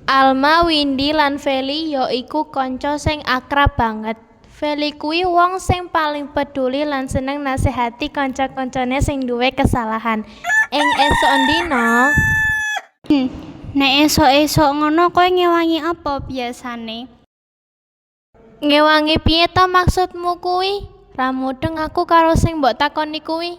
Alma, Windy lan Feli ya iku kanca sing akrab banget. Feli kuwi wong sing paling peduli lan seneng nasehati kanca-kancane sing duwe kesalahan. Ing esuk dina, Nek esuk-esuk ngono kowe ngewangi apa biasane? ngewangi piye ta maksudmu kuwi? Ra mudeng aku karo sing mbok takoni kuwi.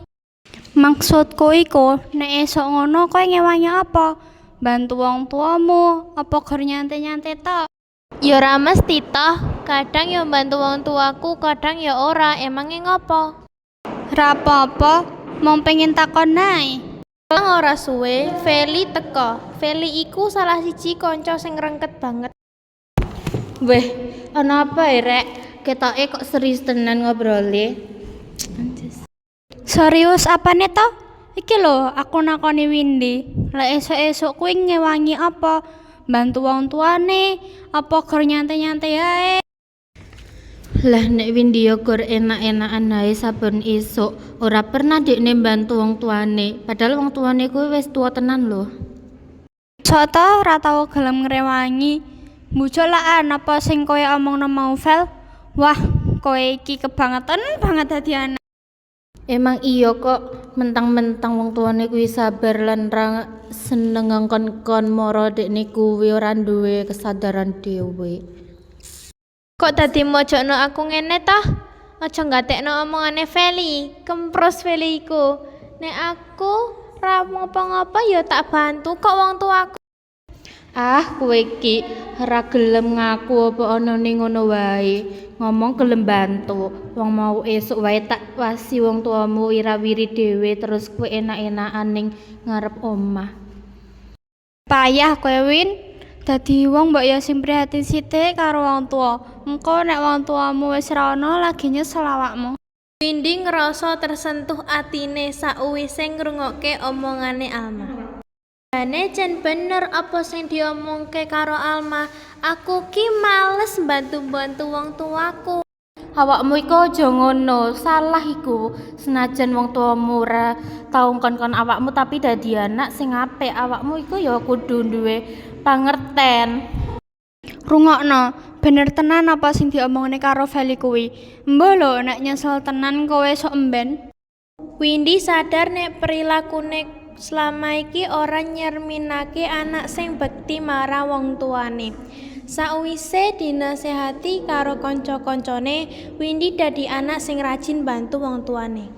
Maksudku iku, nek esuk ngono kowe ngewangi apa? Bantu wong tuamu, apa gur nyantai-nyantai tok? Ya ora mesti toh, kadang ya bantu wong tuaku, kadang ya ora. Emange ngopo? Ra apa-apa, mung pengen takon ae. Lang ora suwe, Feli teko. Feli iku salah siji kanca sing rengket banget. Weh, ana apa Rek? Ketoke kok serius tenan ngobrole. Serius apane to? Iki lho, aku nakoni Windy. Lek esuk-esuk kuwi ngewangi apa? Bantu wong tuane, apa gur nyantai-nyantai ae? Lah nek Windy yo gur enak-enakan ae saben esuk, ora pernah dekne bantu wong tuane. Padahal wong tuane kuwi wis tuwa tenan lho. Sok to ora tau gelem ngrewangi. Mbujuk lakan apa sing kowe omongno mau Vel? Wah, kowe iki kebangetan banget dadi anak. Emang iya kok, mentang-mentang wong tuane kuwi sabar lan ra seneng ngongkon-kon mara dekne kuwi ora duwe kesadaran dhewe. Kok dadi mojokno aku ngene toh? Aja nggatekno omongane Feli. Kempros Feli iku. Nek aku ra ngopo-ngopo ya tak bantu kok wong tuaku. Ah, kowe iki ora gelem ngaku apa ana ning ngono wae. Ngomong gelem bantu. Wong mau esuk wae tak wasi wong tuamu ira-wiri dhewe terus kowe enak-enakan ning ngarep omah. Payah kowe Win. Dadi wong mbok ya sing prihatin sithik karo wong tua. Engko nek wong tuamu wis ra ono lagi nyesel awakmu. Windy ngerasa tersentuh atine sakwise ngrungokke omongane Alma. Jane jan bener apa sing diomongke karo Alma. Aku ki males bantu-bantu wong tuaku. Awakmu iku aja ngono, salah iku. Senajan wong tuamu ora tau kon-kon awakmu tapi dadi anak sing apik, awakmu iku ya kudu duwe pangerten. Rungokno, bener tenan apa sing diomongne karo Feli kuwi. Mbah lho nek nyesel tenan kowe sok emben. Windy sadar nek perilakune selama iki ora nyerminake anak sing bekti marang wong tuane. Sakwise dinasehati karo kanca-kancane, Windy dadi anak sing rajin bantu wong tuane.